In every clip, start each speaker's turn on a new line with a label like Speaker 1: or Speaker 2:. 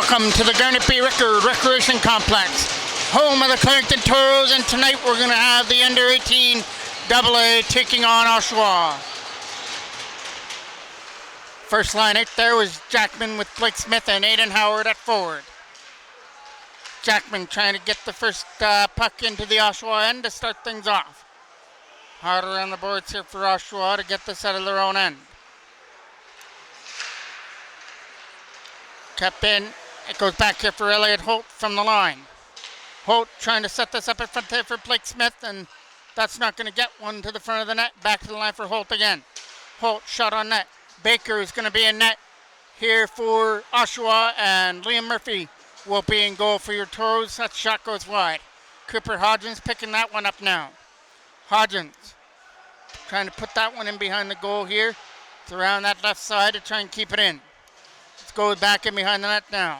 Speaker 1: Welcome to the Garnet Bay Record Recreation Complex, home of the Clarington Toros, and tonight we're going to have the under 18 AA taking on Oshawa. First line out there was Jackman with Blake Smith and Aidan Howard at forward. Jackman trying to get the first puck into the Oshawa end to start things off. Hard around the boards here for Oshawa to get this out of their own end. Kept in. It goes back here for Elliot Holt from the line. Holt trying to set this up in front there for Blake Smith, and that's not going to get one to the front of the net. Back to the line for Holt again. Holt shot on net. Baker is going to be in net here for Oshawa, and Liam Murphy will be in goal for your Toros. That shot goes wide. Cooper Hodgins picking that one up now. Hodgins trying to put that one in behind the goal here. It's around that left side to try and keep it in. Let's go back in behind the net now.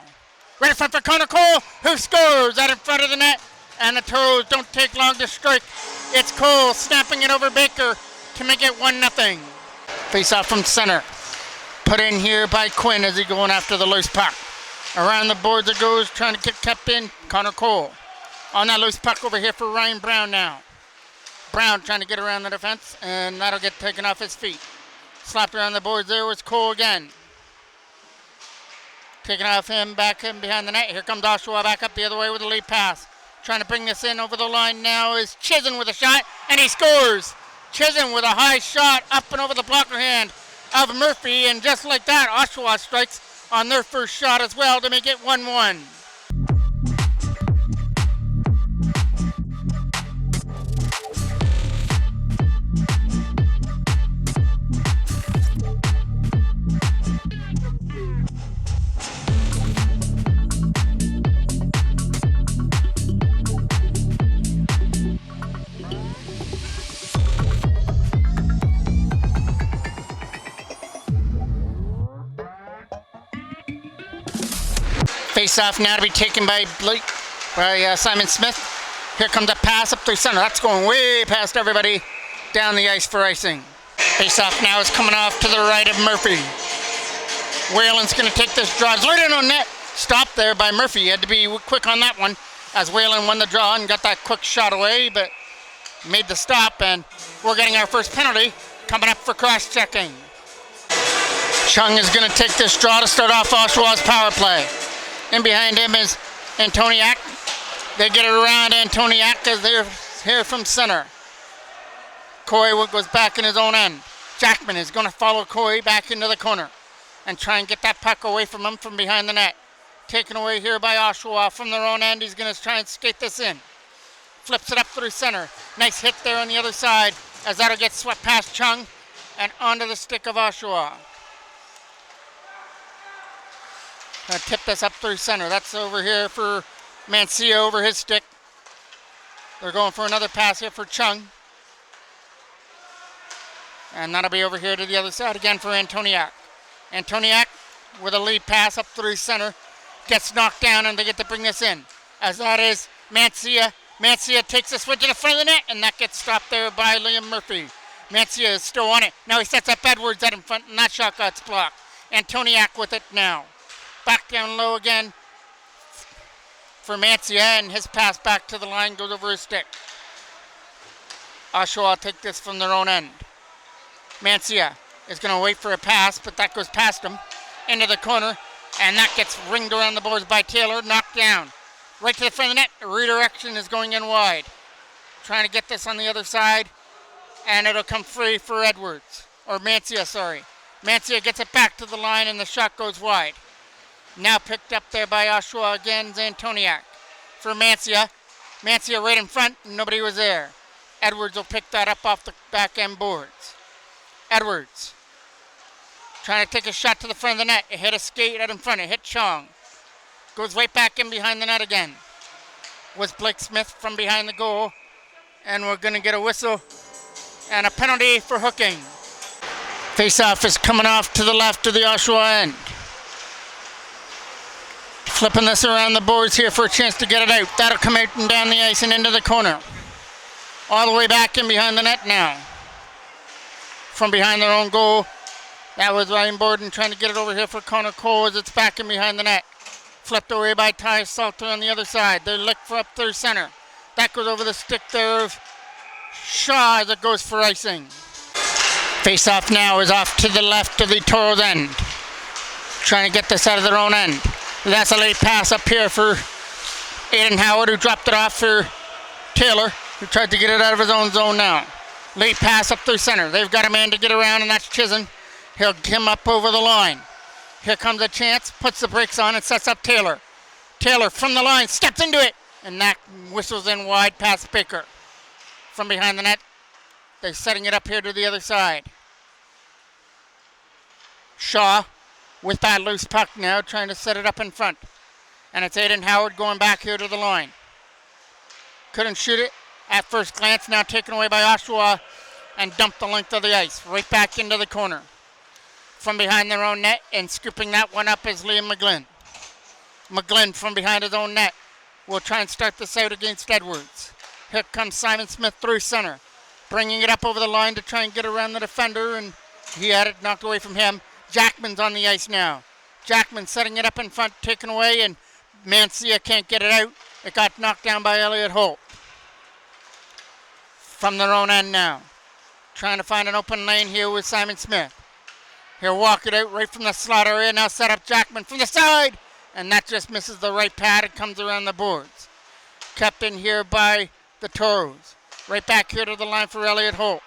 Speaker 1: Right in front for Connor Cole, who scores out in front of the net. And the Toros don't take long to strike. It's Cole snapping it over Baker to make it 1-0. Face off from center. Put in here by Quinn as he's going after the loose puck. Around the boards it goes, trying to get kept in. Connor Cole on that loose puck over here for Ryan Brown now. Brown trying to get around the defense, and that'll get taken off his feet. Slapped around the boards there was Cole again. Taking off him, back in behind the net. Here comes Oshawa back up the other way with a lead pass. Trying to bring this in over the line now is Chizen with a shot, and he scores. Chizen with a high shot up and over the blocker hand of Murphy, and just like that, Oshawa strikes on their first shot as well to make it 1-1. Face-off now to be taken by Simon Smith. Here comes a pass up through center. That's going way past everybody down the ice for icing. Face-off now is coming off to the right of Murphy. Whalen's going to take this drive right in on net. Stopped there by Murphy. He had to be quick on that one as Whalen won the draw and got that quick shot away, but made the stop, and we're getting our first penalty coming up for cross-checking. Chung is going to take this draw to start off Oshawa's power play. In behind him is Antoniak. They get it around Antoniak as they're here from center. Coy goes back in his own end. Jackman is going to follow Coy back into the corner and try and get that puck away from him from behind the net. Taken away here by Oshawa from their own end. He's going to try and skate this in. Flips it up through center. Nice hit there on the other side as that'll get swept past Chung and onto the stick of Oshawa. Gonna tip this up through center. That's over here for Mancia over his stick. They're going for another pass here for Chung. And that'll be over here to the other side again for Antoniak. Antoniak with a lead pass up through center. Gets knocked down, and they get to bring this in. As that is Mancia. Mancia takes a switch to the front of the net, and that gets stopped there by Liam Murphy. Mancia is still on it. Now he sets up Edwards out in front, and that shot gets blocked. Antoniak with it now. Back down low again for Mancia, and his pass back to the line goes over his stick. Oshawa take this from their own end. Mancia is going to wait for a pass, but that goes past him into the corner, and that gets ringed around the boards by Taylor, knocked down. Right to the front of the net, redirection is going in wide. Trying to get this on the other side, and it'll come free for Edwards, or Mancia, sorry. Mancia gets it back to the line, and the shot goes wide. Now picked up there by Oshawa again, Antoniak. For Mancia. Mancia right in front, and nobody was there. Edwards will pick that up off the back end boards. Edwards trying to take a shot to the front of the net. It hit a skate out in front. It hit Chong. Goes right back in behind the net again. Was Blake Smith from behind the goal. And we're going to get a whistle and a penalty for hooking. Face-off is coming off to the left of the Oshawa end. Flipping this around the boards here for a chance to get it out. That'll come out and down the ice and into the corner. All the way back in behind the net now. From behind their own goal. That was Ryan Borden trying to get it over here for Connor Cole as it's back in behind the net. Flipped away by Ty Salter on the other side. They lick for up through center. That goes over the stick there of Shaw as it goes for icing. Face-off now is off to the left of the Toros end. Trying to get this out of their own end. That's a late pass up here for Aiden Howard, who dropped it off for Taylor, who tried to get it out of his own zone now. Late pass up through center. They've got a man to get around, and that's Chisholm. He'll come up over the line. Here comes a chance, puts the brakes on, and sets up Taylor. Taylor from the line, steps into it, and that whistles in wide past Baker. From behind the net, they're setting it up here to the other side. Shaw with that loose puck now, trying to set it up in front. And it's Aiden Howard going back here to the line. Couldn't shoot it at first glance, now taken away by Oshawa and dumped the length of the ice, right back into the corner. From behind their own net and scooping that one up is Liam McGlynn. McGlynn from behind his own net will try and start this out against Edwards. Here comes Simon Smith through center, bringing it up over the line to try and get around the defender, and he had it knocked away from him. Jackman's on the ice now. Jackman setting it up in front, taken away, and Mancia can't get it out. It got knocked down by Elliot Holt. From their own end now. Trying to find an open lane here with Simon Smith. He'll walk it out right from the slot area. Now set up Jackman from the side. And that just misses the right pad. It comes around the boards. Kept in here by the Toros. Right back here to the line for Elliot Holt.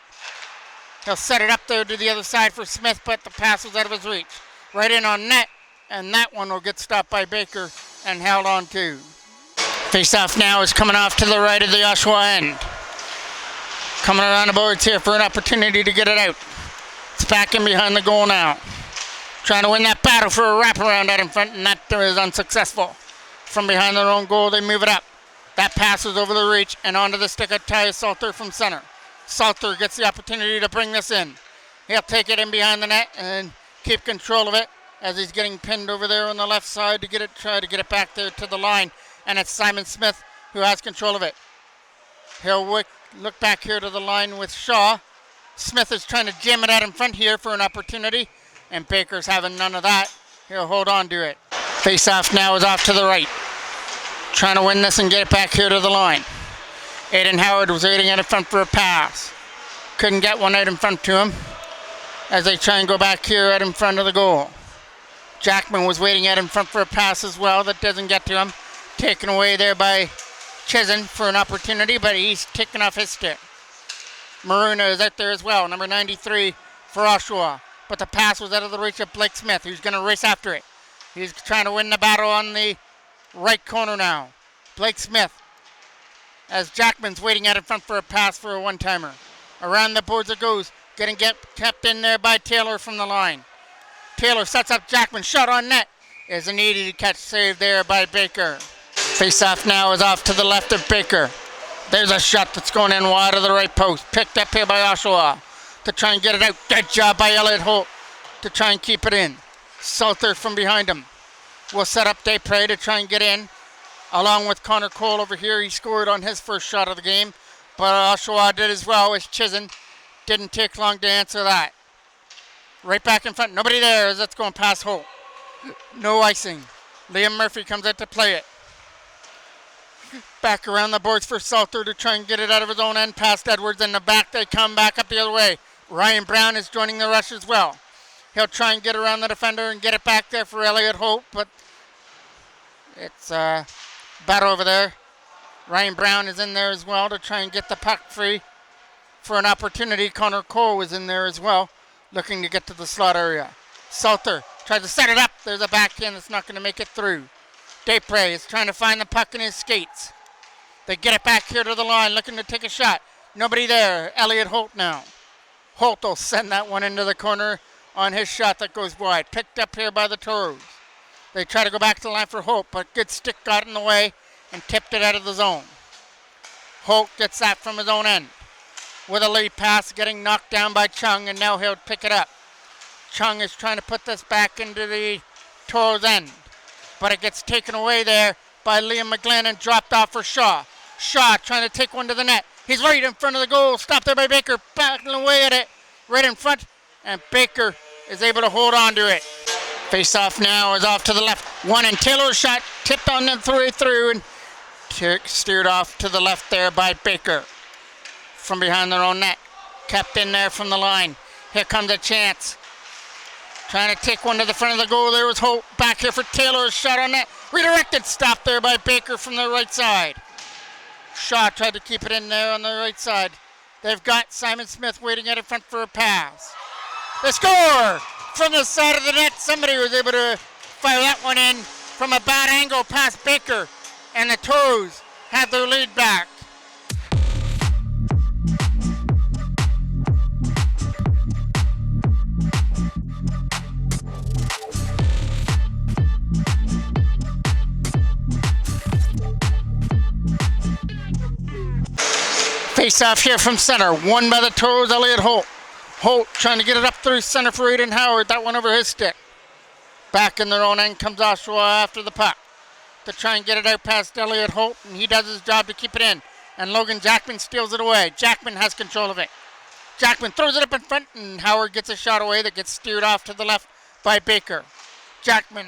Speaker 1: He'll set it up there to the other side for Smith, but the pass was out of his reach. Right in on net. And that one will get stopped by Baker and held on to. Face-off now is coming off to the right of the Oshawa end. Coming around the boards here for an opportunity to get it out. It's back in behind the goal now. Trying to win that battle for a wraparound out in front, and that is unsuccessful. From behind their own goal, they move it up. That passes over the reach and onto the stick of Ty Salter from center. Salter gets the opportunity to bring this in. He'll take it in behind the net and keep control of it as he's getting pinned over there on the left side to try to get it back there to the line. And it's Simon Smith who has control of it. He'll look back here to the line with Shaw. Smith is trying to jam it out in front here for an opportunity, and Baker's having none of that. He'll hold on to it. Face-off now is off to the right. Trying to win this and get it back here to the line. Aiden Howard was waiting out in front for a pass. Couldn't get one out in front to him as they try and go back here out in front of the goal. Jackman was waiting out in front for a pass as well. That doesn't get to him. Taken away there by Chisholm for an opportunity, but he's taken off his stick. Maruna is out there as well, number 93 for Oshawa. But the pass was out of the reach of Blake Smith, who's going to race after it. He's trying to win the battle on the right corner now. Blake Smith, as Jackman's waiting out in front for a pass for a one-timer. Around the boards it goes, kept in there by Taylor from the line. Taylor sets up Jackman, shot on net. Is an easy catch save there by Baker. Face-off now is off to the left of Baker. There's a shot that's going in wide of the right post. Picked up here by Oshawa to try and get it out. Good job by Elliot Holt to try and keep it in. Salter from behind him will set up Desprez to try and get in. Along with Connor Cole over here. He scored on his first shot of the game. But Oshawa did as well as Chisholm. Didn't take long to answer that. Right back in front. Nobody there as that's going past Holt. No icing. Liam Murphy comes out to play it. Back around the boards for Salter to try and get it out of his own end past Edwards. In the back, they come back up the other way. Ryan Brown is joining the rush as well. He'll try and get around the defender and get it back there for Elliot Holt, but it's a battle over there. Ryan Brown is in there as well to try and get the puck free for an opportunity. Connor Cole was in there as well, looking to get to the slot area. Salter tries to set it up. There's a backhand that's not going to make it through. Desprez is trying to find the puck in his skates. They get it back here to the line, looking to take a shot. Nobody there. Elliot Holt now. Holt will send that one into the corner on his shot that goes wide. Picked up here by the Toros. They try to go back to the line for Holt, but good stick got in the way and tipped it out of the zone. Holt gets that from his own end with a lead pass, getting knocked down by Chung, and now he'll pick it up. Chung is trying to put this back into the Toros end, but it gets taken away there by Liam McGlynn and dropped off for Shaw. Shaw trying to take one to the net. He's right in front of the goal. Stopped there by Baker. Backing away at it. Right in front. And Baker is able to hold on to it. Face off now is off to the left. One and Taylor's shot tipped on the through and steered off to the left there by Baker. From behind their own net. Kept in there from the line. Here comes a chance. Trying to take one to the front of the goal. There was Holt back here for Taylor's shot on net. Redirected stop there by Baker from the right side. Shaw tried to keep it in there on the right side. They've got Simon Smith waiting out in front for a pass. They score! From the side of the net, somebody was able to fire that one in from a bad angle past Baker, and the Toros had their lead back. Face off here from center, won by the Toros, Elliot Holt. Holt trying to get it up through center for Aiden Howard. That one over his stick. Back in their own end comes Oshawa after the puck to try and get it out past Elliot Holt, and he does his job to keep it in. And Logan Jackman steals it away. Jackman has control of it. Jackman throws it up in front, and Howard gets a shot away that gets steered off to the left by Baker. Jackman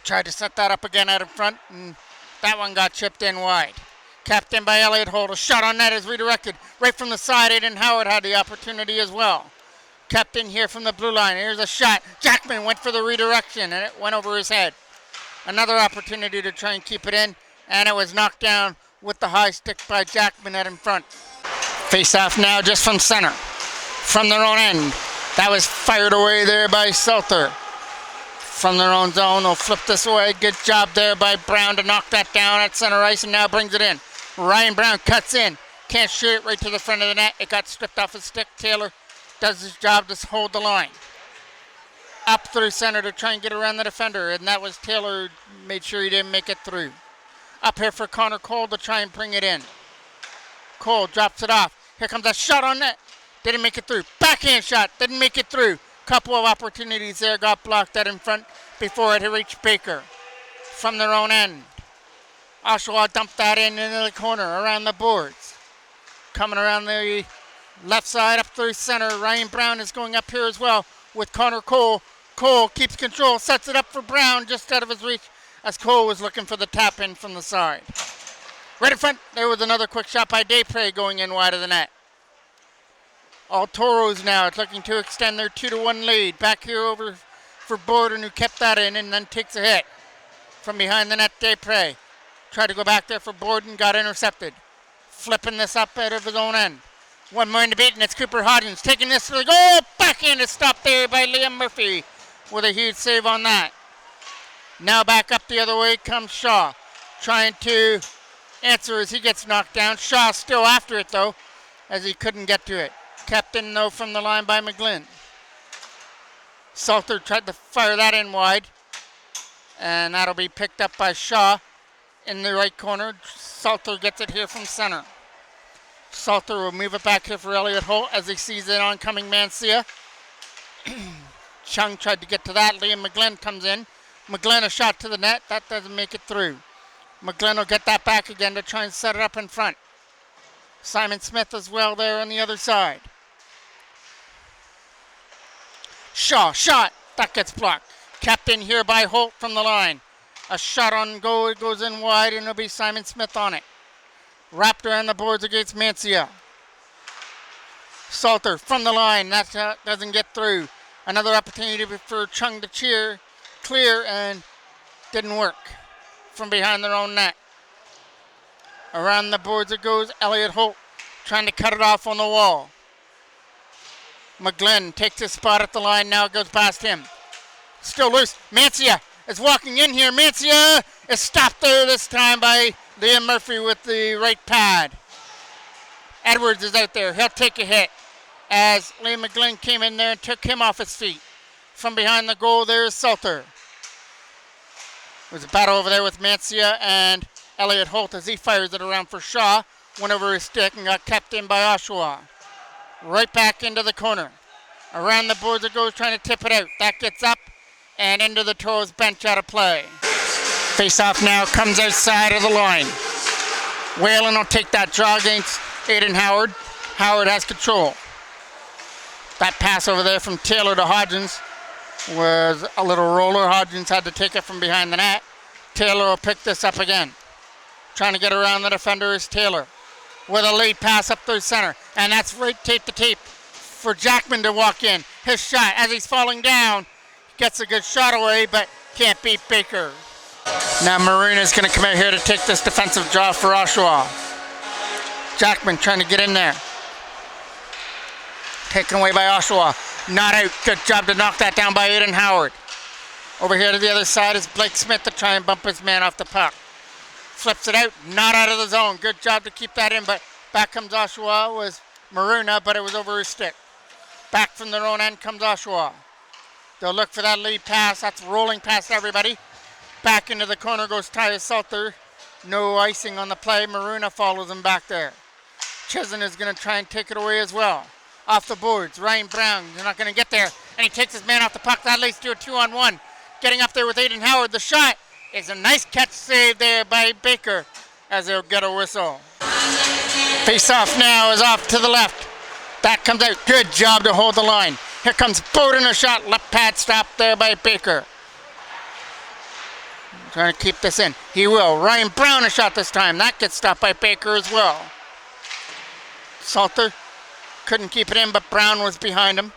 Speaker 1: tried to set that up again out in front, and that one got chipped in wide. Kept in by Elliot Holt. A shot on net is redirected right from the side. Aiden Howard had the opportunity as well. Kept in here from the blue line. Here's a shot. Jackman went for the redirection, and it went over his head. Another opportunity to try and keep it in, and it was knocked down with the high stick by Jackman out in front. Face off now just from center. From their own end. That was fired away there by Salter. From their own zone, they'll flip this away. Good job there by Brown to knock that down at center ice, and now brings it in. Ryan Brown cuts in. Can't shoot it right to the front of the net. It got stripped off his stick. Taylor does his job to hold the line. Up through center to try and get around the defender, and that was Taylor. Made sure he didn't make it through. Up here for Connor Cole to try and bring it in. Cole drops it off. Here comes a shot on net. Didn't make it through. Backhand shot. Didn't make it through. Couple of opportunities there. Got blocked out in front before it reached Baker. From their own end. Oshawa dumped that in into the corner around the boards. Coming around the left side up through center. Ryan Brown is going up here as well with Connor Cole. Cole keeps control, sets it up for Brown just out of his reach as Cole was looking for the tap in from the side. Right in front, there was another quick shot by Daypre going in wide of the net. All Toros now looking to extend their 2-1 lead. Back here over for Borden, who kept that in and then takes a hit. From behind the net, Daypre. Tried to go back there for Borden, got intercepted. Flipping this up out of his own end. One more in the beat, and it's Cooper Hodgins taking this to the goal. Backhand is stopped there by Liam Murphy with a huge save on that. Now back up the other way comes Shaw. Trying to answer as he gets knocked down. Shaw still after it, though, as he couldn't get to it. Kept in, though, from the line by McGlynn. Salter tried to fire that in wide, and that'll be picked up by Shaw. In the right corner, Salter gets it here from center. Salter will move it back here for Elliot Holt as he sees the oncoming Mancia. Chung tried to get to that. Liam McGlynn comes in. McGlynn a shot to the net. That doesn't make it through. McGlynn will get that back again to try and set it up in front. Simon Smith as well there on the other side. Shaw, shot. That gets blocked. Kept in here by Holt from the line. A shot on goal, it goes in wide, and it'll be Simon Smith on it. Wrapped around the boards against Mancia. Salter from the line, that doesn't get through. Another opportunity for Chung to clear, and didn't work. From behind their own net. Around the boards it goes, Elliot Holt trying to cut it off on the wall. McGlynn takes his spot at the line, now it goes past him. Still loose, Mancia is walking in here. Mancia is stopped there this time by Liam Murphy with the right pad. Edwards is out there. He'll take a hit as Liam McGlynn came in there and took him off his feet. From behind the goal, there is Salter. There's a battle over there with Mancia and Elliot Holt as he fires it around for Shaw. Went over his stick and got kept in by Oshawa. Right back into the corner. Around the boards it goes, trying to tip it out. That gets up and into the Toros bench out of play. Face-off now comes outside of the line. Whalen will take that draw against Aiden Howard. Howard has control. That pass over there from Taylor to Hodgins. was a little roller. Hodgins had to take it from behind the net. Taylor will pick this up again. Trying to get around the defender is Taylor. With a lead pass up through center. And that's right tape to tape for Jackman to walk in. His shot as he's falling down. Gets a good shot away, but can't beat Baker. Now Marina's going to come out here to take this defensive draw for Oshawa. Jackman trying to get in there. Taken away by Oshawa. Not out. Good job to knock that down by Aiden Howard. Over here to the other side is Blake Smith to try and bump his man off the puck. Flips it out. Not out of the zone. Good job to keep that in, but back comes Oshawa. Was Maruna, but it was over his stick. Back from their own end comes Oshawa. They'll look for that lead pass. That's rolling past everybody. Back into the corner goes Tyus Salter. No icing on the play. Maruna follows him back there. Chisin is going to try and take it away as well. Off the boards. Ryan Brown is not going to get there. And he takes his man off the puck. That leads to a 2-on-1. Getting up there with Aiden Howard. The shot is a nice catch save there by Baker as they'll get a whistle. Face off now is off to the left. That comes out. Good job to hold the line. Here comes Bowden, a shot. Left pad stop there by Baker. Trying to keep this in. He will. Ryan Brown a shot this time. That gets stopped by Baker as well. Salter couldn't keep it in, but Brown was behind him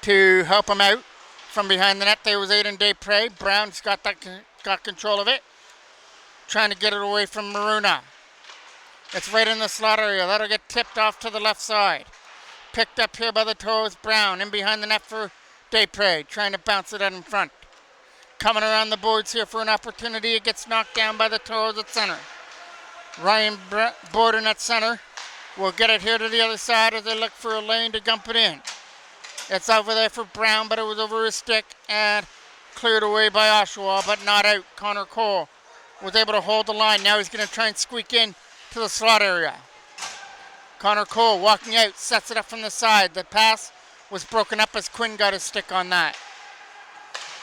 Speaker 1: to help him out. From behind the net there was Aiden Desprez. Brown's got control of it. Trying to get it away from Maruna. It's right in the slot area. That'll get tipped off to the left side. Picked up here by the Toros. Brown in behind the net for Desprez. Trying to bounce it out in front. Coming around the boards here for an opportunity. It gets knocked down by the Toros at center. Ryan Borden at center. We'll get it here to the other side as they look for a lane to dump it in. It's over there for Brown, but it was over his stick and cleared away by Oshawa, but not out. Connor Cole was able to hold the line. Now he's going to try and squeak in to the slot area. Connor Cole walking out, sets it up from the side. The pass was broken up as Quinn got his stick on that.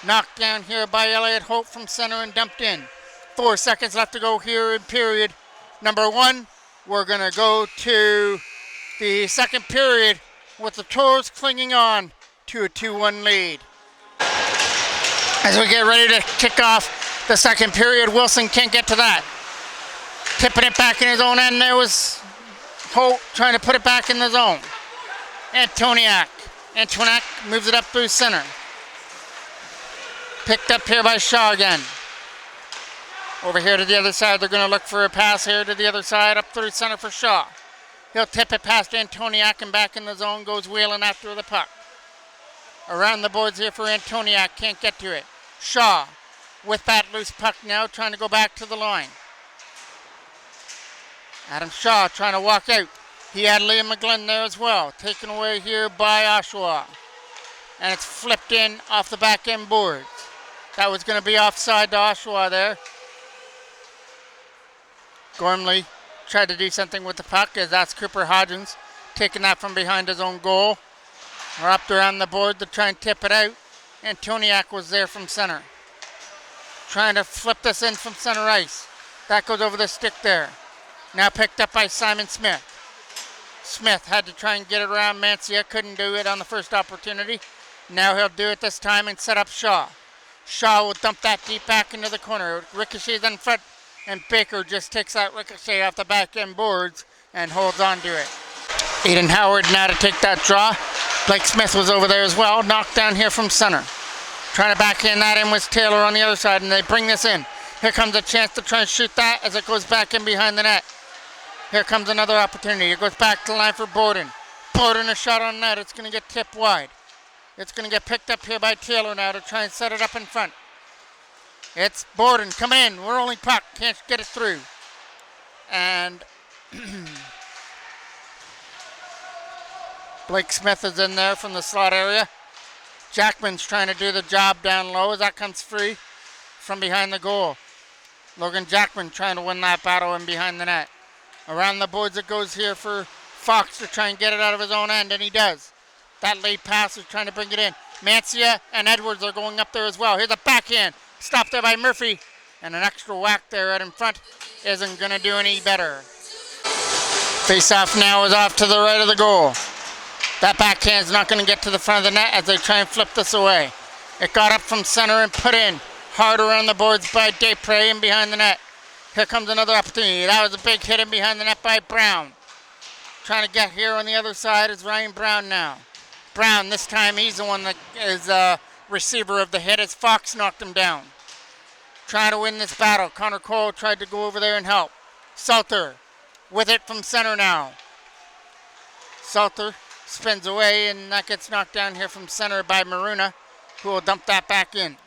Speaker 1: Knocked down here by Elliott Hope from center and dumped in. 4 seconds left to go here in period number 1. We're going to go to the second period with the Toros clinging on to a 2-1 lead. As we get ready to kick off the second period, Wilson can't get to that. Tipping it back in his own end. There was Hope trying to put it back in the zone. Antoniak moves it up through center. Picked up here by Shaw again. Over here to the other side, they're going to look for a pass here to the other side, up through center for Shaw. He'll tip it past Antoniak and back in the zone, goes wheeling after the puck. Around the boards here for Antoniak, can't get to it. Shaw with that loose puck now, trying to go back to the line. Adam Shaw trying to walk out. He had Liam McGlynn there as well, taken away here by Oshawa. And it's flipped in off the back end boards. That was going to be offside to Oshawa there. Gormley tried to do something with the puck as that's Cooper Hodgins taking that from behind his own goal. Wrapped around the board to try and tip it out. Antoniak was there from center. Trying to flip this in from center ice. That goes over the stick there. Now picked up by Simon Smith. Smith had to try and get it around Mancia. Couldn't do it on the first opportunity. Now he'll do it this time and set up Shaw. Shaw will dump that deep back into the corner. Ricochets in front. And Baker just takes that ricochet off the back end boards and holds on to it. Aiden Howard now to take that draw. Blake Smith was over there as well. Knocked down here from center. Trying to back in that in was Taylor on the other side, and they bring this in. Here comes a chance to try and shoot that as it goes back in behind the net. Here comes another opportunity. It goes back to the line for Borden. Borden a shot on net. It's going to get tipped wide. It's going to get picked up here by Taylor now to try and set it up in front. It's Borden coming in. We're only puck. Can't get it through. And Blake Smith is in there from the slot area. Jackman's trying to do the job down low as that comes free from behind the goal. Logan Jackman trying to win that battle in behind the net. Around the boards it goes here for Fox to try and get it out of his own end, and he does. That late pass is trying to bring it in. Mancia and Edwards are going up there as well. Here's a backhand. Stopped there by Murphy. And an extra whack there right in front isn't going to do any better. Face-off now is off to the right of the goal. That backhand's not going to get to the front of the net as they try and flip this away. It got up from center and put in. Hard around the boards by Desprez and behind the net. Here comes another opportunity. That was a big hit in behind the net by Brown. Trying to get here on the other side is Ryan Brown now. Brown, this time he's the one that is receiver of the hit as Fox knocked him down. Trying to win this battle. Connor Cole tried to go over there and help. Salter with it from center now. Salter spins away and that gets knocked down here from center by Maruna, who will dump that back in.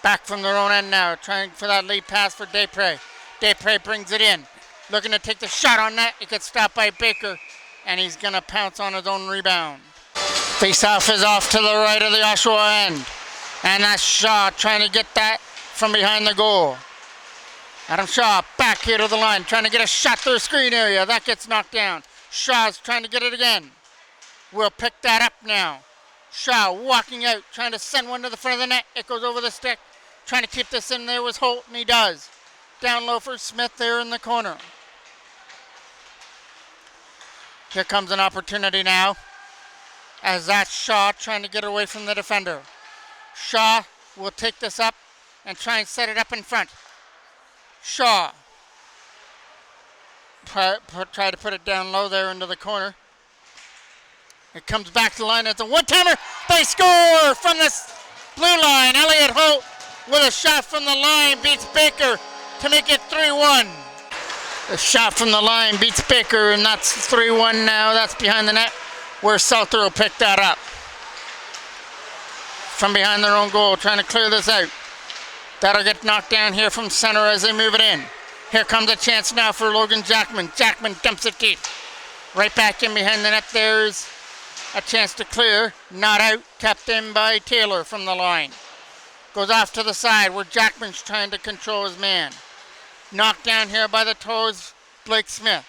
Speaker 1: Back from their own end now, trying for that lead pass for Desprez. Desprez brings it in. Looking to take the shot on net. It gets stopped by Baker, and he's going to pounce on his own rebound. Face-off is off to the right of the Oshawa end. And that's Shaw trying to get that from behind the goal. Adam Shaw back here to the line, trying to get a shot through the screen area. That gets knocked down. Shaw's trying to get it again. We'll pick that up now. Shaw walking out, trying to send one to the front of the net. It goes over the stick. Trying to keep this in there was Holt, and he does. Down low for Smith there in the corner. Here comes an opportunity now, as that's Shaw trying to get away from the defender. Shaw will take this up and try and set it up in front. Shaw. Try to put it down low there into the corner. It comes back to the line. It's a one-timer. They score from the blue line. Elliot Holt with a shot from the line beats Baker to make it 3-1. The shot from the line beats Baker, and that's 3-1 now. That's behind the net, where Salter will pick that up. From behind their own goal, trying to clear this out. That'll get knocked down here from center as they move it in. Here comes a chance now for Logan Jackman. Jackman dumps it deep. Right back in behind the net, there's a chance to clear. Not out, kept in by Taylor from the line. Goes off to the side where Jackman's trying to control his man. Knocked down here by the Toros, Blake Smith,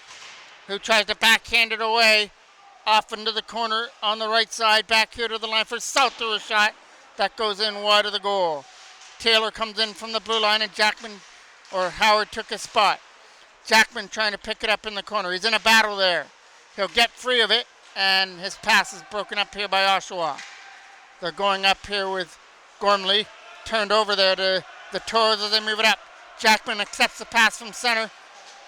Speaker 1: who tries to backhand it away off into the corner on the right side. Back here to the line for Salter, a shot that goes in wide of the goal. Taylor comes in from the blue line and Howard took a spot. Jackman trying to pick it up in the corner. He's in a battle there. He'll get free of it, and his pass is broken up here by Oshawa. They're going up here with Gormley. Turned over there to the Toros as they move it up. Jackman accepts the pass from center,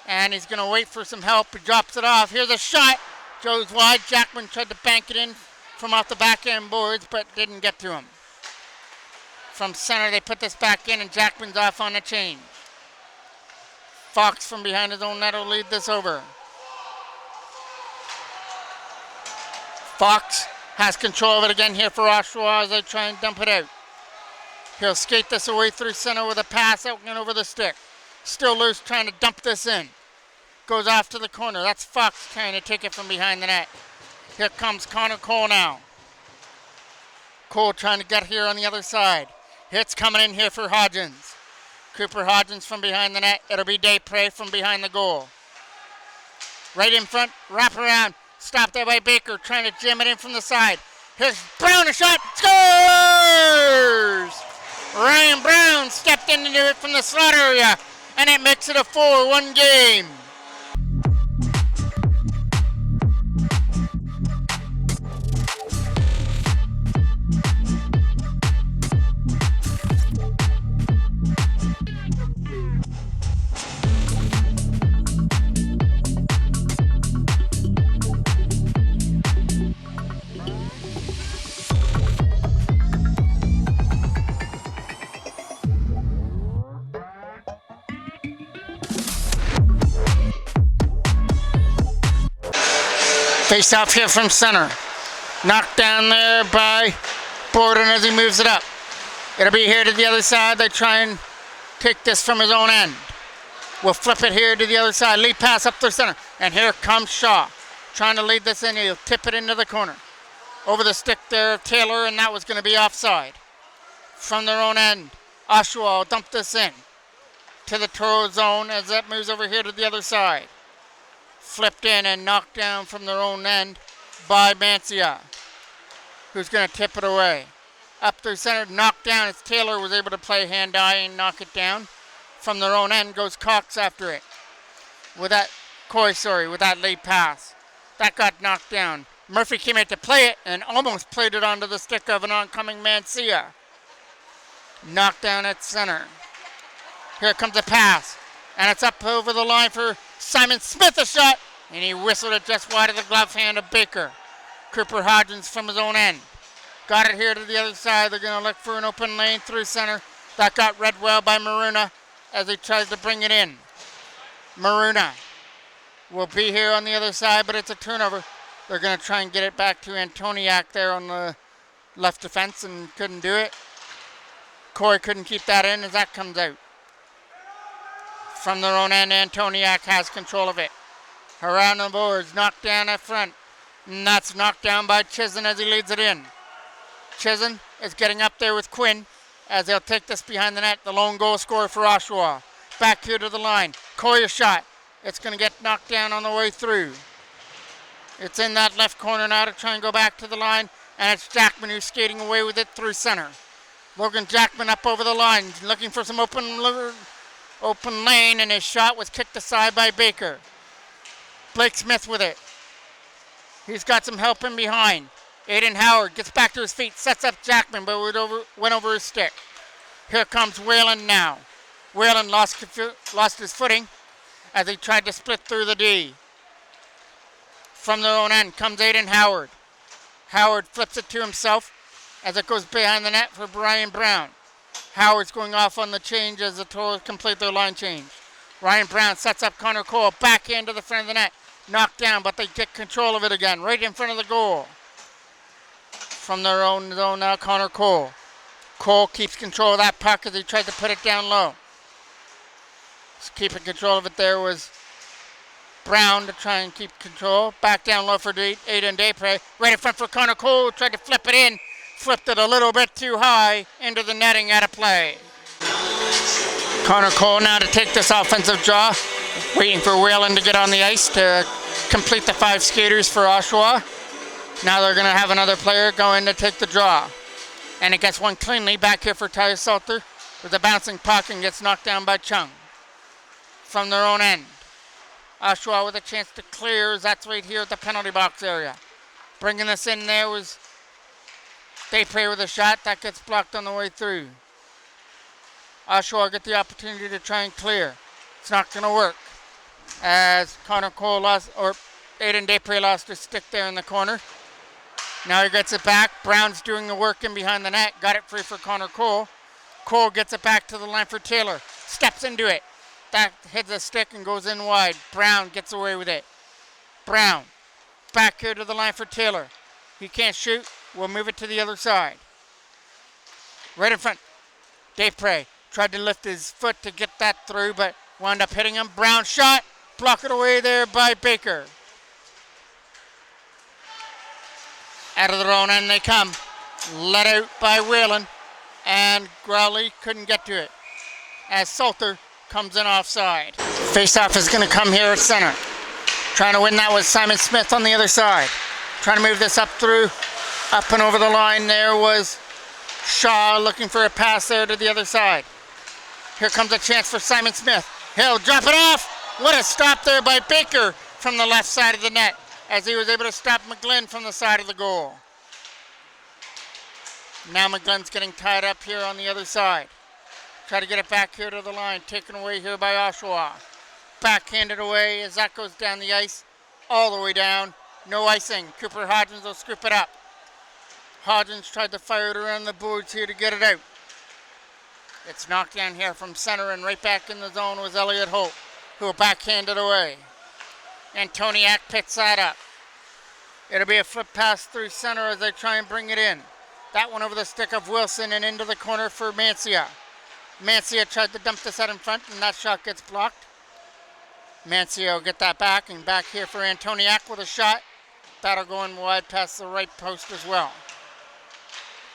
Speaker 1: and he's going to wait for some help. He drops it off. Here's a shot. Goes wide. Jackman tried to bank it in from off the back end boards, but didn't get to him. From center, they put this back in, and Jackman's off on a change. Fox from behind his own net will lead this over. Fox has control of it again here for Oshawa as they try and dump it out. He'll skate this away through center with a pass out and over the stick. Still loose, trying to dump this in. Goes off to the corner. That's Fox trying to take it from behind the net. Here comes Connor Cole now. Cole trying to get here on the other side. Hits coming in here for Hodgins. Cooper Hodgins from behind the net. It'll be Desprez from behind the goal. Right in front, wrap around. Stopped there by Baker, trying to jam it in from the side. Here's Brown, a shot, scores! Ryan Brown stepped into it from the slot area, and it makes it a 4-1 game. Face off here from center. Knocked down there by Borden as he moves it up. It'll be here to the other side. They try and take this from his own end. We'll flip it here to the other side. Lead pass up the center. And here comes Shaw. Trying to lead this in. He'll tip it into the corner. Over the stick there of Taylor, and that was going to be offside. From their own end, Oshawa will dump this in to the Toro zone as that moves over here to the other side. Flipped in and knocked down from their own end by Mancia, who's going to tip it away. Up through center, knocked down as Taylor was able to play hand-eye and knock it down. From their own end goes Cox after it. With that lead pass. That got knocked down. Murphy came out to play it and almost played it onto the stick of an oncoming Mancia. Knocked down at center. Here comes a pass. And it's up over the line for Simon Smith, a shot. And he whistled it just wide of the glove hand of Baker. Cooper Hodgins from his own end. Got it here to the other side. They're going to look for an open lane through center. That got read well by Maruna as he tries to bring it in. Maruna will be here on the other side, but it's a turnover. They're going to try and get it back to Antoniak there on the left defense and couldn't do it. Corey couldn't keep that in as that comes out. From their own end, Antoniak has control of it. Around the boards, knocked down at front. And that's knocked down by Chizen as he leads it in. Chizen is getting up there with Quinn as they'll take this behind the net. The lone goal scorer for Oshawa. Back here to the line. Koya shot. It's going to get knocked down on the way through. It's in that left corner now to try and go back to the line. And it's Jackman who's skating away with it through center. Logan Jackman up over the line, looking for some open lane, and his shot was kicked aside by Baker. Blake Smith with it. He's got some help in behind. Aiden Howard gets back to his feet, sets up Jackman, but went over his stick. Here comes Whalen now. Whalen lost his footing as he tried to split through the D. From their own end comes Aiden Howard. Howard flips it to himself as it goes behind the net for Brian Brown. Howard's going off on the change as the Toros complete their line change. Ryan Brown sets up Connor Cole, backhand to the front of the net. Knocked down, but they get control of it again, right in front of the goal. From their own zone now, Connor Cole. Cole keeps control of that puck as he tried to put it down low. Just keeping control of it there was Brown to try and keep control. Back down low for Aiden Daypre. Right in front for Connor Cole, tried to flip it in. Flipped it a little bit too high into the netting out of play. Connor Cole now to take this offensive draw. Waiting for Whalen to get on the ice to complete the 5 skaters for Oshawa. Now they're going to have another player go in to take the draw. And it gets one cleanly back here for Tyler Salter with a bouncing puck and gets knocked down by Chung. From their own end. Oshawa with a chance to clear as that's right here at the penalty box area. Bringing this in there was Daypre with a shot. That gets blocked on the way through. Oshawa get the opportunity to try and clear. It's not going to work as Connor Cole Aiden Daypre lost his stick there in the corner. Now he gets it back. Brown's doing the work in behind the net. Got it free for Connor Cole. Cole gets it back to the line for Taylor. Steps into it. That hits the stick and goes in wide. Brown gets away with it. Brown back here to the line for Taylor. He can't shoot. We'll move it to the other side. Right in front. Daypre tried to lift his foot to get that through, but wound up hitting him. Brown shot. Block it away there by Baker. Out of their own end they come. Let out by Whalen. And Growley couldn't get to it. As Salter comes in offside. Face-off is going to come here at center. Trying to win that was Simon Smith on the other side. Trying to move this up and over the line there was Shaw looking for a pass there to the other side. Here comes a chance for Simon Smith. He'll drop it off. What a stop there by Baker from the left side of the net as he was able to stop McGlynn from the side of the goal. Now McGlynn's getting tied up here on the other side. Try to get it back here to the line. Taken away here by Oshawa. Backhanded away as that goes down the ice. All the way down. No icing. Cooper Hodgins will scoop it up. Hodgins tried to fire it around the boards here to get it out. It's knocked down here from center and right back in the zone was Elliot Holt, who will backhand it away. Antoniak picks that up. It'll be a flip pass through center as they try and bring it in. That one over the stick of Wilson and into the corner for Mancia. Mancia tried to dump this out in front and that shot gets blocked. Mancia will get that back and back here for Antoniak with a shot. That'll go in wide past the right post as well.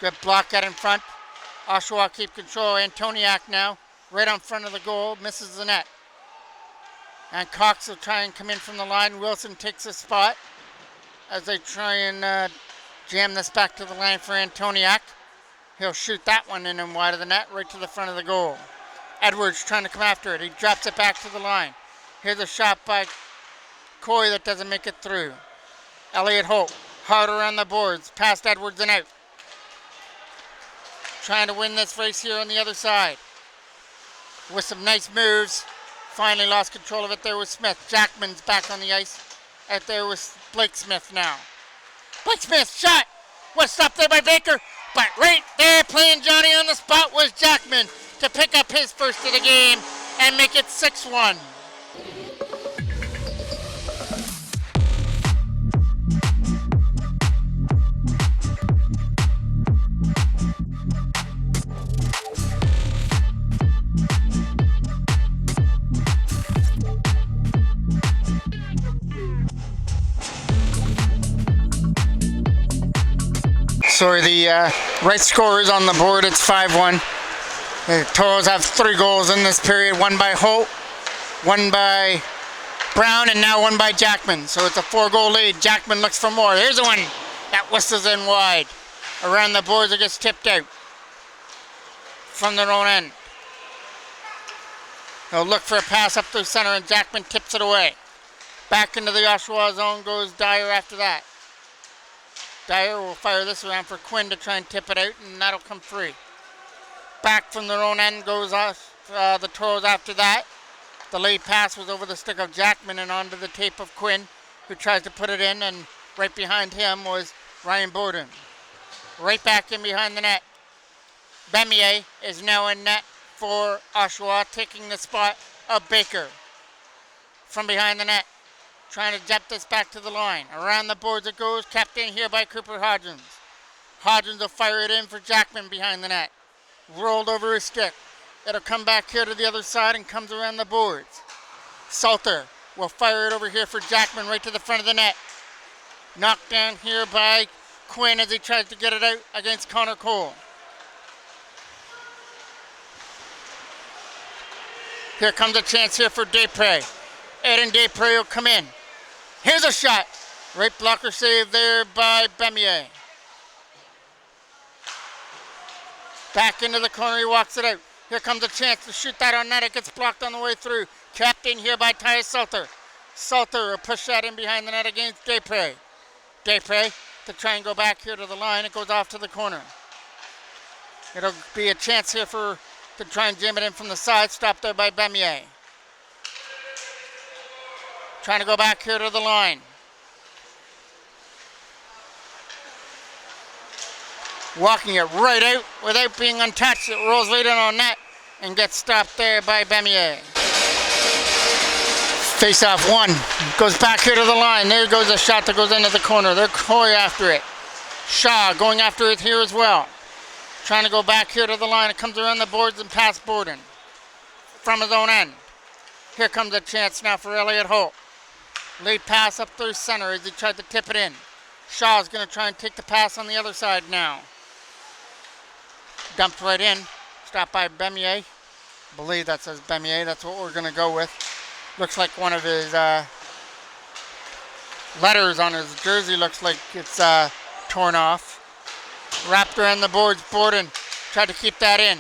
Speaker 1: Good block out in front. Oshawa keep control. Antoniak now right on front of the goal. Misses the net. And Cox will try and come in from the line. Wilson takes his spot as they try and jam this back to the line for Antoniak. He'll shoot that one in and wide of the net right to the front of the goal. Edwards trying to come after it. He drops it back to the line. Here's a shot by Coy that doesn't make it through. Elliot Holt Hard around the boards, past Edwards and out. Trying to win this race here on the other side. With some nice moves. Finally lost control of it there with Smith. Jackman's back on the ice. Out there with Blake Smith now. Blake Smith shot. Was stopped there by Baker. But right there playing Johnny on the spot was Jackman to pick up his first of the game and make it 6-1. So the right score is on the board. It's 5-1. The Toros have 3 goals in this period. 1 by Holt, 1 by Brown, and now 1 by Jackman. So it's a 4-goal lead. Jackman looks for more. Here's the one that whistles in wide. Around the boards, it gets tipped out from their own end. They'll look for a pass up through center, and Jackman tips it away. Back into the Oshawa zone goes Dyer after that. Dyer will fire this around for Quinn to try and tip it out, and that'll come free. Back from their own end goes the Toros after that. The lead pass was over the stick of Jackman and onto the tape of Quinn, who tries to put it in, and right behind him was Ryan Borden. Right back in behind the net. Bemier is now in net for Oshawa, taking the spot of Baker. From behind the net. Trying to jet this back to the line. Around the boards it goes, kept in here by Cooper Hodgins. Hodgins will fire it in for Jackman behind the net. Rolled over his stick. It'll come back here to the other side and comes around the boards. Salter will fire it over here for Jackman right to the front of the net. Knocked down here by Quinn as he tries to get it out against Connor Cole. Here comes a chance here for Desprez. Aiden Desprez will come in. Here's a shot. Right blocker save there by Bemier. Back into the corner, he walks it out. Here comes a chance to shoot that on net. It gets blocked on the way through. Capped in here by Tyus Salter. Salter will push that in behind the net against Desprez. Desprez to try and go back here to the line. It goes off to the corner. It'll be a chance here to try and jam it in from the side. Stopped there by Bemier. Trying to go back here to the line. Walking it right out without being untouched. It rolls right in on net and gets stopped there by Bemier. Face off 1. Goes back here to the line. There goes a shot that goes into the corner. They're coy after it. Shaw going after it here as well. Trying to go back here to the line. It comes around the boards and past Borden. From his own end. Here comes a chance now for Elliot Holt. Lead pass up through center as he tried to tip it in. Shaw's going to try and take the pass on the other side now. Dumped right in. Stopped by Bemier. I believe that says Bemier. That's what we're going to go with. Looks like one of his letters on his jersey looks like it's torn off. Wrapped around the boards. Borden tried to keep that in.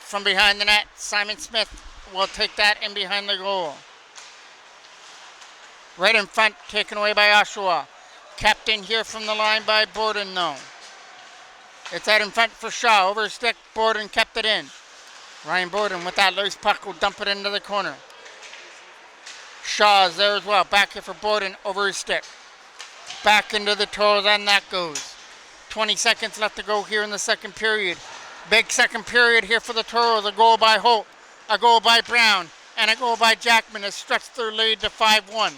Speaker 1: From behind the net, Simon Smith will take that in behind the goal. Right in front, taken away by Oshawa. Kept in here from the line by Borden, though. It's out in front for Shaw. Over his stick, Borden kept it in. Ryan Borden with that loose puck will dump it into the corner. Shaw is there as well. Back here for Borden, over his stick. Back into the Toros, and that goes. 20 seconds left to go here in the second period. Big second period here for the Toros. A goal by Holt, a goal by Brown, and a goal by Jackman has stretched their lead to 5-1.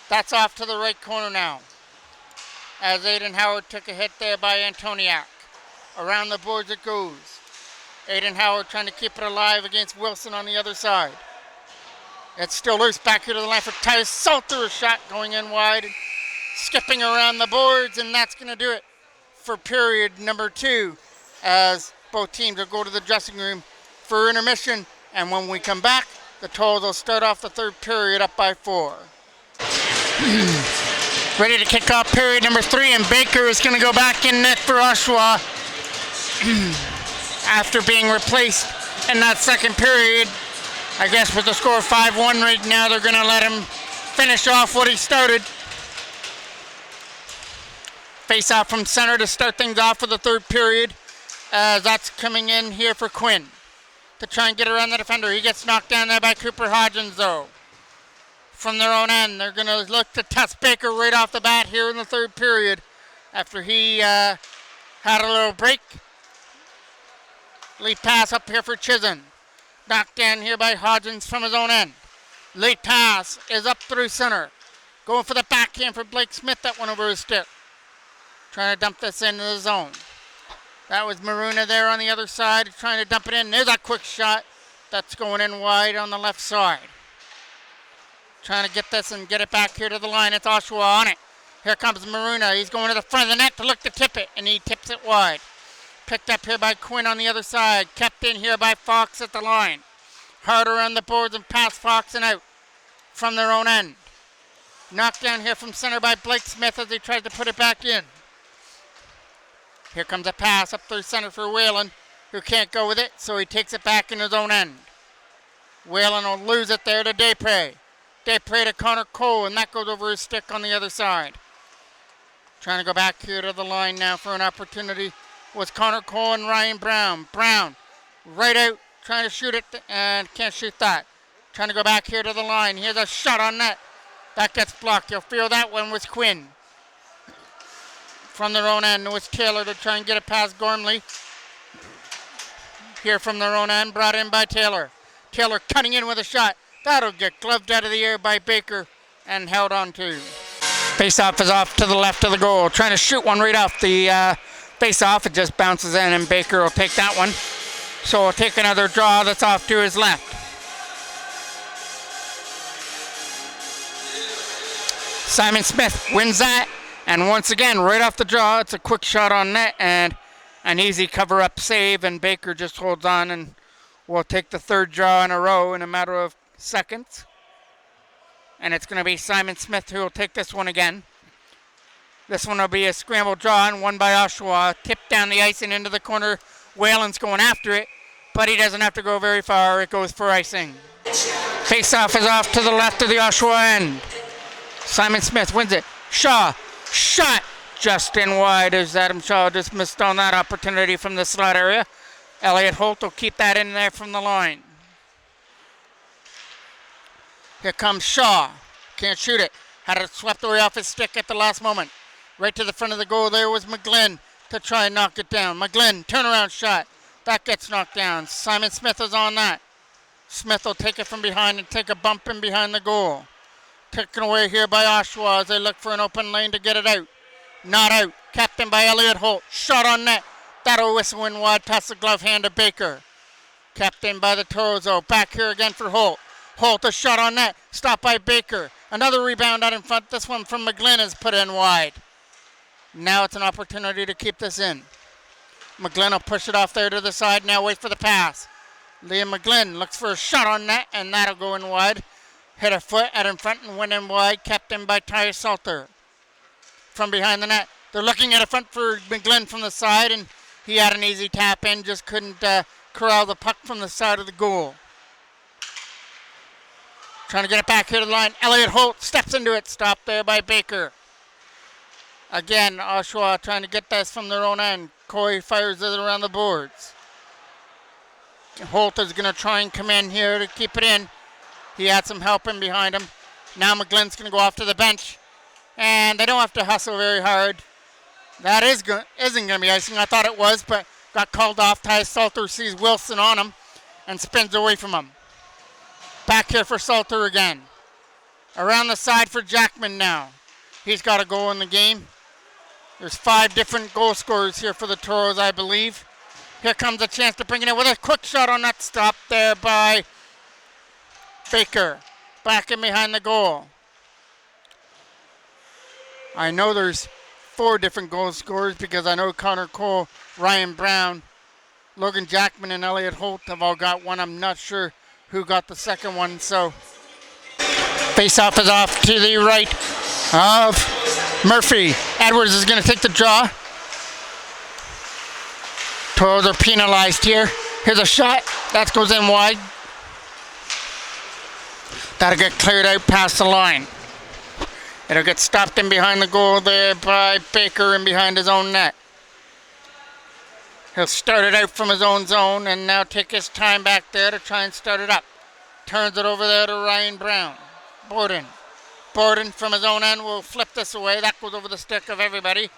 Speaker 1: That's off to the right corner now. As Aiden Howard took a hit there by Antoniak. Around the boards it goes. Aiden Howard trying to keep it alive against Wilson on the other side. It's still loose back here to the line for Tyus Salter. A shot going in wide. Skipping around the boards, and that's going to do it for period number 2. As both teams will go to the dressing room for intermission. And when we come back, the Toros will start off the third period up by 4. Ready to kick off period number 3, and Baker is going to go back in net for Oshawa after being replaced in that second period. I guess with the score 5-1 right now, they're going to let him finish off what he started. Face off from center to start things off for the third period. That's coming in here for Quinn to try and get around the defender. He gets knocked down there by Cooper Hodgins, though. From their own end, they're going to look to test Baker right off the bat here in the third period after he had a little break. Late pass up here for Chisholm. Knocked down here by Hodgins from his own end. Late pass is up through center. Going for the backhand for Blake Smith. That one over his stick. Trying to dump this into the zone. That was Maruna there on the other side trying to dump it in. There's a quick shot. That's going in wide on the left side. Trying to get this and get it back here to the line. It's Oshawa on it. Here comes Maruna. He's going to the front of the net to look to tip it, and he tips it wide. Picked up here by Quinn on the other side. Kept in here by Fox at the line. Hard around the boards and past Fox and out from their own end. Knocked down here from center by Blake Smith as he tries to put it back in. Here comes a pass up through center for Whalen, who can't go with it, so he takes it back in his own end. Whalen will lose it there to Desprez. Desprez to Connor Cole, and that goes over his stick on the other side. Trying to go back here to the line now for an opportunity was Connor Cole and Ryan Brown. Brown right out, trying to shoot it, and can't shoot that. Trying to go back here to the line. Here's a shot on net. That gets blocked. You'll feel that one was Quinn. From their own end, it was Taylor to try and get it past Gormley. Here from their own end, brought in by Taylor. Taylor cutting in with a shot. That'll get gloved out of the air by Baker and held on to. Face-off is off to the left of the goal. Trying to shoot one right off the face-off. It just bounces in, and Baker will take that one. So we'll take another draw that's off to his left. Simon Smith wins that. And once again, right off the draw, it's a quick shot on net and an easy cover-up save. And Baker just holds on and will take the third draw in a row in a matter of seconds. And it's going to be Simon Smith who will take this one again. This one will be a scramble draw and won by Oshawa. Tipped down the ice and into the corner. Whalen's going after it, but he doesn't have to go very far. It goes for icing. Face-off is off to the left of the Oshawa end. Simon Smith wins it. Shaw, shot just in wide as Adam Shaw just missed on that opportunity from the slot area. Elliot Holt will keep that in there from the line. Here comes Shaw. Can't shoot it. Had it swept away off his stick at the last moment. Right to the front of the goal there was McGlynn to try and knock it down. McGlynn, turnaround shot. That gets knocked down. Simon Smith is on that. Smith will take it from behind and take a bump in behind the goal. Taken away here by Oshawa as they look for an open lane to get it out. Not out. Captained by Elliot Holt. Shot on net. That'll whistle in wide past the glove hand of Baker. Captained by the Toros. Back here again for Holt. Holt, a shot on net. Stopped by Baker. Another rebound out in front. This one from McGlynn is put in wide. Now it's an opportunity to keep this in. McGlynn will push it off there to the side. Now wait for the pass. Liam McGlynn looks for a shot on net, and that'll go in wide. Hit a foot out in front and went in wide. Kept in by Ty Salter. From behind the net. They're looking at a front for McGlynn from the side, and he had an easy tap in. Just couldn't corral the puck from the side of the goal. Trying to get it back here to the line. Elliot Holt steps into it. Stopped there by Baker. Again, Oshawa trying to get this from their own end. Coy fires it around the boards. Holt is going to try and come in here to keep it in. He had some help in behind him. Now McGlynn's going to go off to the bench. And they don't have to hustle very hard. That isn't going to be icing. I thought it was, but got called off. Ty Salter sees Wilson on him and spins away from him. Back here for Salter again. Around the side for Jackman now. He's got a goal in the game. There's 5 different goal scorers here for the Toros, I believe. Here comes a chance to bring it in with a quick shot on that stop there by Baker. Back in behind the goal. I know there's 4 different goal scorers because I know Connor Cole, Ryan Brown, Logan Jackman, and Elliot Holt have all got one. I'm not sure who got the second one, so face-off is off to the right of Murphy. Edwards is going to take the draw. Toros are penalized here. Here's a shot. That goes in wide. That'll get cleared out past the line. It'll get stopped in behind the goal there by Baker in behind his own net. He'll start it out from his own zone and now take his time back there to try and start it up. Turns it over there to Ryan Brown. Borden from his own end will flip this away. That goes over the stick of everybody.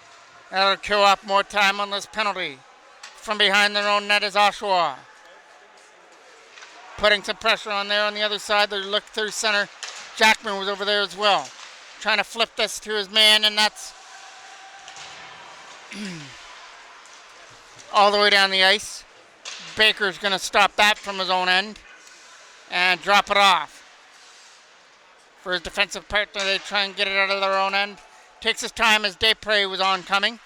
Speaker 1: That'll kill off more time on this penalty. From behind their own net is Oshawa. Putting some pressure on there on the other side. They look through center. Jackman was over there as well. Trying to flip this to his man, and that's all the way down the ice. Baker's going to stop that from his own end and drop it off. For his defensive partner, they try and get it out of their own end. Takes his time as Desprez was oncoming.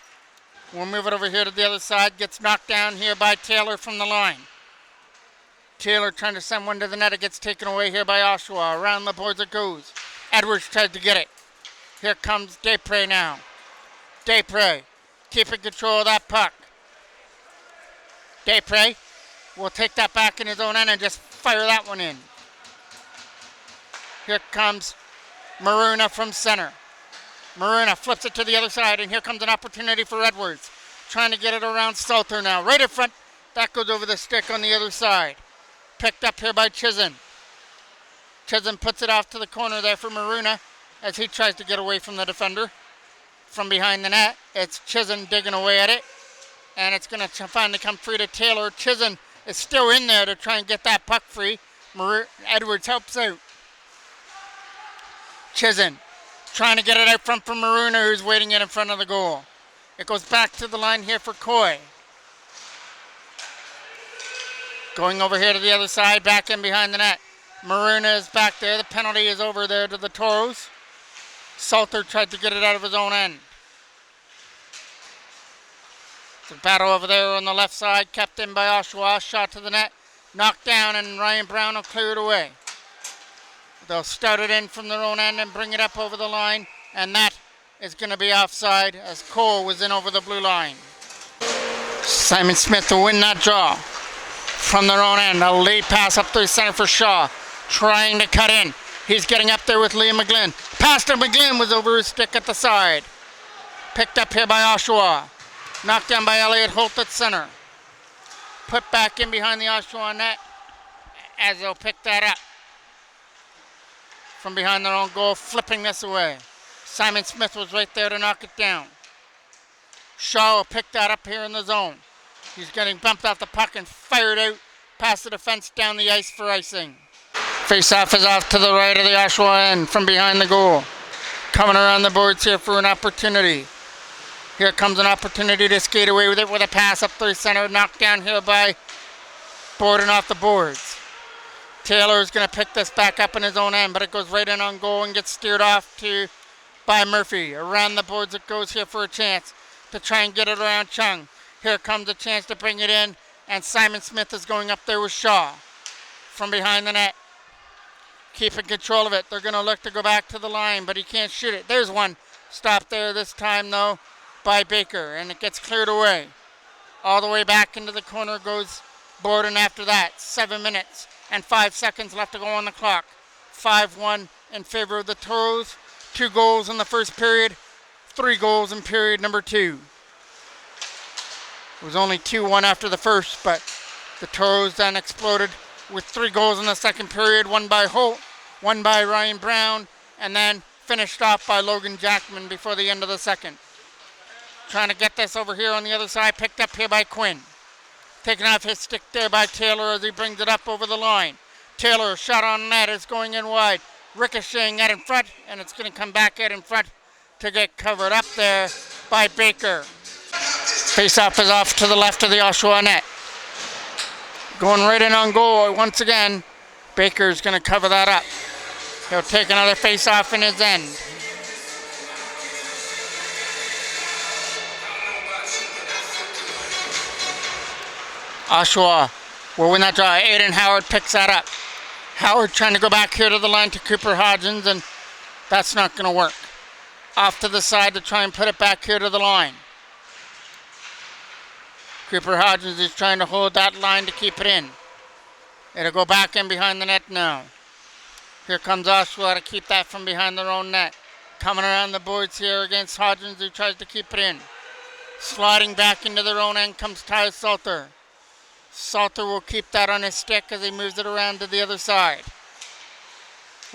Speaker 1: We'll move it over here to the other side. Gets knocked down here by Taylor from the line. Taylor trying to send one to the net. It gets taken away here by Oshawa. Around the boards it goes. Edwards tried to get it. Here comes Desprez now. Desprez keeping control of that puck. Desprez will take that back in his own end and just fire that one in. Here comes Maruna from center. Maruna flips it to the other side, and here comes an opportunity for Edwards. Trying to get it around Salter now. Right in front. That goes over the stick on the other side. Picked up here by Chisholm. Chisholm puts it off to the corner there for Maruna as he tries to get away from the defender. From behind the net, it's Chisholm digging away at it. And it's going to finally come free to Taylor. Chisholm is still in there to try and get that puck free. Edwards helps out. Chisholm trying to get it out front from Maruna, who's waiting in front of the goal. It goes back to the line here for Coy. Going over here to the other side, back in behind the net. Maruna is back there. The penalty is over there to the Toros. Salter tried to get it out of his own end. The battle over there on the left side, kept in by Oshawa. Shot to the net, knocked down, and Ryan Brown will clear it away. They'll start it in from their own end and bring it up over the line, and that is going to be offside as Cole was in over the blue line. Simon Smith will win that draw from their own end. A late pass up through center for Shaw, trying to cut in. He's getting up there with Liam McGlynn. Pass to McGlynn was over his stick at the side. Picked up here by Oshawa. Knocked down by Elliott Holt at center. Put back in behind the Oshawa net as they'll pick that up. From behind their own goal, flipping this away. Simon Smith was right there to knock it down. Shaw will pick that up here in the zone. He's getting bumped off the puck and fired out past the defense down the ice for icing. Face-off is off to the right of the Oshawa end from behind the goal. Coming around the boards here for an opportunity. Here comes an opportunity to skate away with it with a pass up through center. Knocked down here by Borden off the boards. Taylor is going to pick this back up in his own end, but it goes right in on goal and gets steered off by Murphy. Around the boards it goes here for a chance to try and get it around Chung. Here comes a chance to bring it in, and Simon Smith is going up there with Shaw from behind the net. Keeping control of it. They're going to look to go back to the line, but he can't shoot it. There's one. Stop there this time, though, by Baker, and it gets cleared away. All the way back into the corner goes Borden after that. 7 minutes and 5 seconds left to go on the clock. 5-1 in favor of the Toros. 2 goals in the first period. 3 goals in period number 2. It was only 2-1 after the first, but the Toros then exploded with 3 goals in the second period. 1 by Holt, 1 by Ryan Brown, and then finished off by Logan Jackman before the end of the second. Trying to get this over here on the other side, picked up here by Quinn. Taken off his stick there by Taylor as he brings it up over the line. Taylor, shot on net, is going in wide. Ricocheting out in front, and it's going to come back out in front to get covered up there by Baker. Face-off is off to the left of the Oshawa net. Going right in on goal once again. Baker's going to cover that up. He'll take another face-off in his end. Oshawa will win that draw. Aiden Howard picks that up. Howard trying to go back here to the line to Cooper Hodgins, and that's not going to work. Off to the side to try and put it back here to the line. Cooper Hodgins is trying to hold that line to keep it in. It'll go back in behind the net now. Here comes Oshawa to keep that from behind their own net. Coming around the boards here against Hodgins, who tries to keep it in. Sliding back into their own end comes Ty Salter. Salter will keep that on his stick as he moves it around to the other side.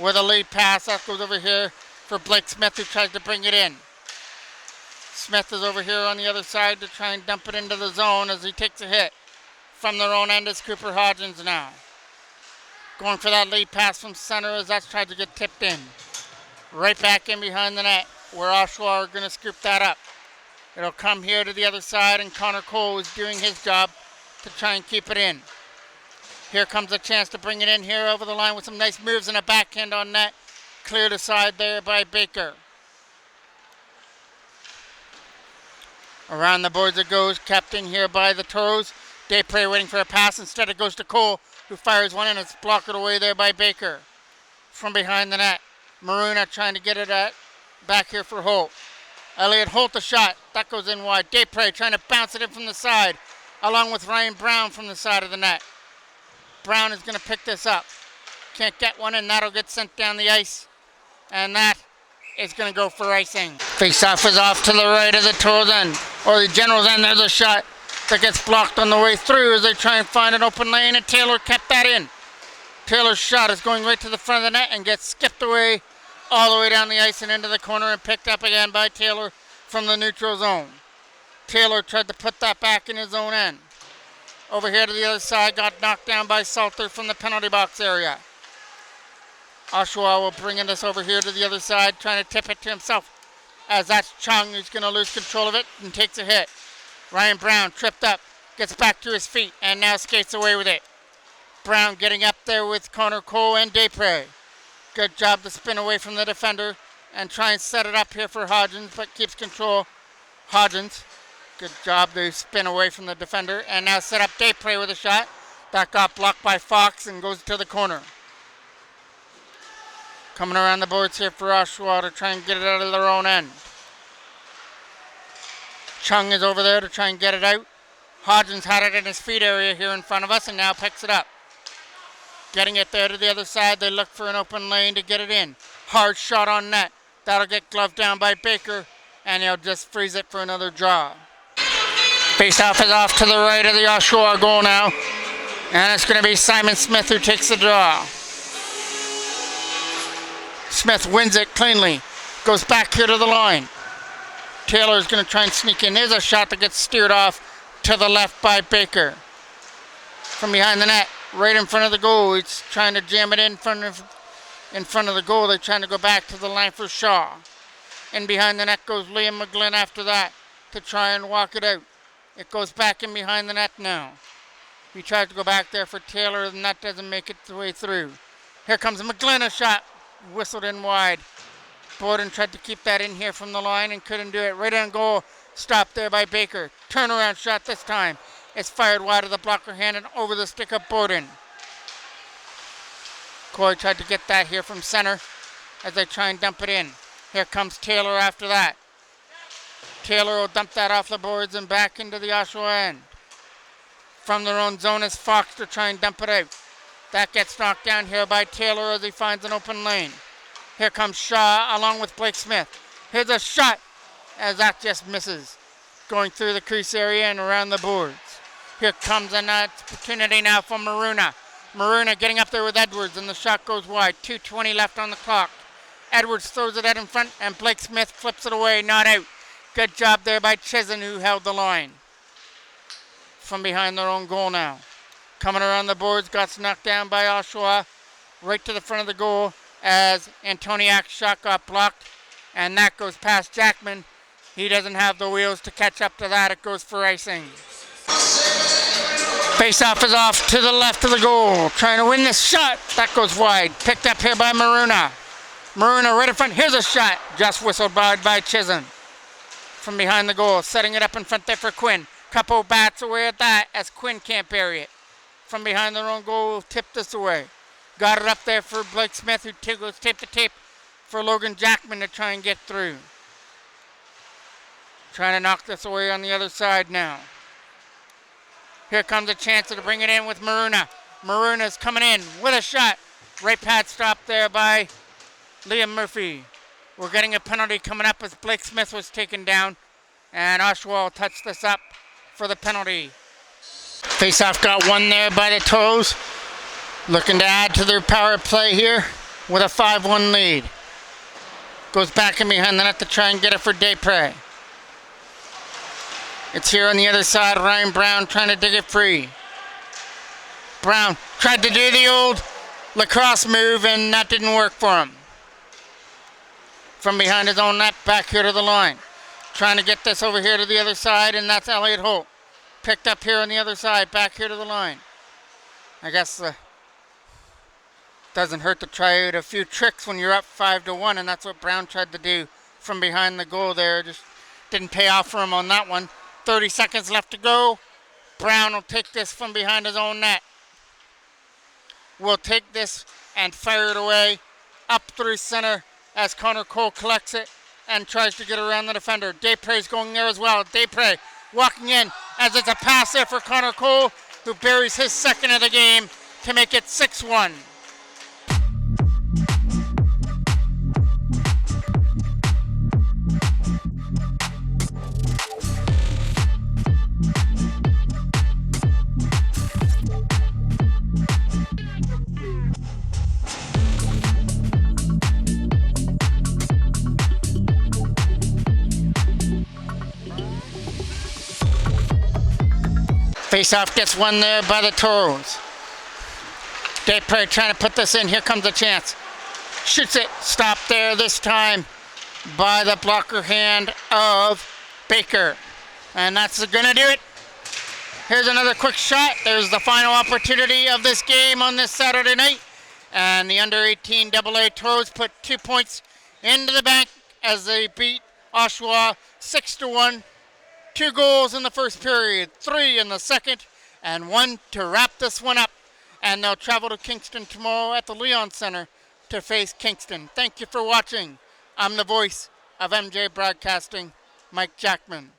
Speaker 1: With a lead pass, that goes over here for Blake Smith, who tries to bring it in. Smith is over here on the other side to try and dump it into the zone as he takes a hit. From their own end is Cooper Hodgins now. Going for that lead pass from center as that's tried to get tipped in. Right back in behind the net where Oshawa are going to scoop that up. It'll come here to the other side and Connor Cole is doing his job to try and keep it in. Here comes a chance to bring it in here over the line with some nice moves and a backhand on net. Cleared aside there by Baker. Around the boards it goes, kept in here by the Toros. Desprez waiting for a pass. Instead it goes to Cole, who fires one and it's blocked away there by Baker. From behind the net, Maruna trying to get it back here for Holt. Elliott Holt a shot. That goes in wide. Desprez trying to bounce it in from the side, along with Ryan Brown from the side of the net. Brown is going to pick this up. Can't get one, and that'll get sent down the ice. And that is going to go for icing. Face-off is off to the right of the Toros end, or the Generals end. There's a shot that gets blocked on the way through as they try and find an open lane, and Taylor kept that in. Taylor's shot is going right to the front of the net and gets skipped away all the way down the ice and into the corner and picked up again by Taylor from the neutral zone. Taylor tried to put that back in his own end. Over here to the other side, got knocked down by Salter from the penalty box area. Oshawa will bring this over here to the other side, trying to tip it to himself, as that's Chung who's going to lose control of it and takes a hit. Ryan Brown tripped up, gets back to his feet, and now skates away with it. Brown getting up there with Connor Cole and Desprez. Good job to spin away from the defender and try and set it up here for Hodgins, but keeps control. Hodgins, good job to spin away from the defender and now set up Desprez with a shot. That got blocked by Fox and goes to the corner. Coming around the boards here for Oshawa to try and get it out of their own end. Chung is over there to try and get it out. Hodgins had it in his feet area here in front of us and now picks it up. Getting it there to the other side, they look for an open lane to get it in. Hard shot on net. That'll get gloved down by Baker and he'll just freeze it for another draw. Face-off is off to the right of the Oshawa goal now. And it's going to be Simon Smith who takes the draw. Smith wins it cleanly. Goes back here to the line. Taylor's going to try and sneak in. There's a shot that gets steered off to the left by Baker. From behind the net, right in front of the goal. He's trying to jam it in front of the goal. They're trying to go back to the line for Shaw. And behind the net goes Liam McGlynn after that to try and walk it out. It goes back in behind the net now. He tries to go back there for Taylor and that doesn't make it the way through. Here comes McGlynn, a shot. Whistled in wide. Borden tried to keep that in here from the line and couldn't do it. Right on goal. Stopped there by Baker. Turnaround shot this time. It's fired wide of the blocker hand and over the stick of Borden. Coy tried to get that here from center as they try and dump it in. Here comes Taylor after that. Taylor will dump that off the boards and back into the Oshawa end. From their own zone is Fox to try and dump it out. That gets knocked down here by Taylor as he finds an open lane. Here comes Shaw along with Blake Smith. Here's a shot as that just misses. Going through the crease area and around the boards. Here comes an opportunity now for Maruna. Maruna getting up there with Edwards and the shot goes wide. 2:20 left on the clock. Edwards throws it out in front and Blake Smith flips it away, not out. Good job there by Chizen who held the line. From behind their own goal now. Coming around the boards, got knocked down by Oshawa. Right to the front of the goal as Antoniak's shot got blocked. And that goes past Jackman. He doesn't have the wheels to catch up to that. It goes for icing. Face-off is off to the left of the goal. Trying to win this shot. That goes wide. Picked up here by Maruna. Maruna right in front. Here's a shot. Just whistled by Chizen. From behind the goal. Setting it up in front there for Quinn. Couple bats away at that as Quinn can't bury it. From behind their own goal, tipped this away. Got it up there for Blake Smith, who goes tape to tape for Logan Jackman to try and get through. Trying to knock this away on the other side now. Here comes a chance to bring it in with Maruna. Maruna's coming in with a shot. Right pad stop there by Liam Murphy. We're getting a penalty coming up as Blake Smith was taken down. And Oshawa will touch this up for the penalty. Face-off got won there by the Toros. Looking to add to their power play here with a 5-1 lead. Goes back in behind the net to try and get it for Desprez. It's here on the other side. Ryan Brown trying to dig it free. Brown tried to do the old lacrosse move and that didn't work for him. From behind his own net, back here to the line. Trying to get this over here to the other side, and that's Elliot Holt. Picked up here on the other side, back here to the line. I guess doesn't hurt to try out a few tricks when you're up 5-1, and that's what Brown tried to do from behind the goal there. Just didn't pay off for him on that one. 30 seconds left to go. Brown will take this from behind his own net. Will take this and fire it away up through center as Connor Cole collects it and tries to get around the defender. Desprez going there as well. Desprez walking in as it's a pass there for Connor Cole, who buries his second of the game to make it 6-1. Face-off gets won there by the Toros. Desprez trying to put this in. Here comes a chance. Shoots it. Stopped there this time by the blocker hand of Baker. And that's going to do it. Here's another quick shot. There's the final opportunity of this game on this Saturday night. And the under-18 AA Toros put 2 points into the bank as they beat Oshawa 6-1. 2 goals in the first period, 3 in the second, and 1 to wrap this one up. And they'll travel to Kingston tomorrow at the Leon Center to face Kingston. Thank you for watching. I'm the voice of MJ Broadcasting, Mike Jackman.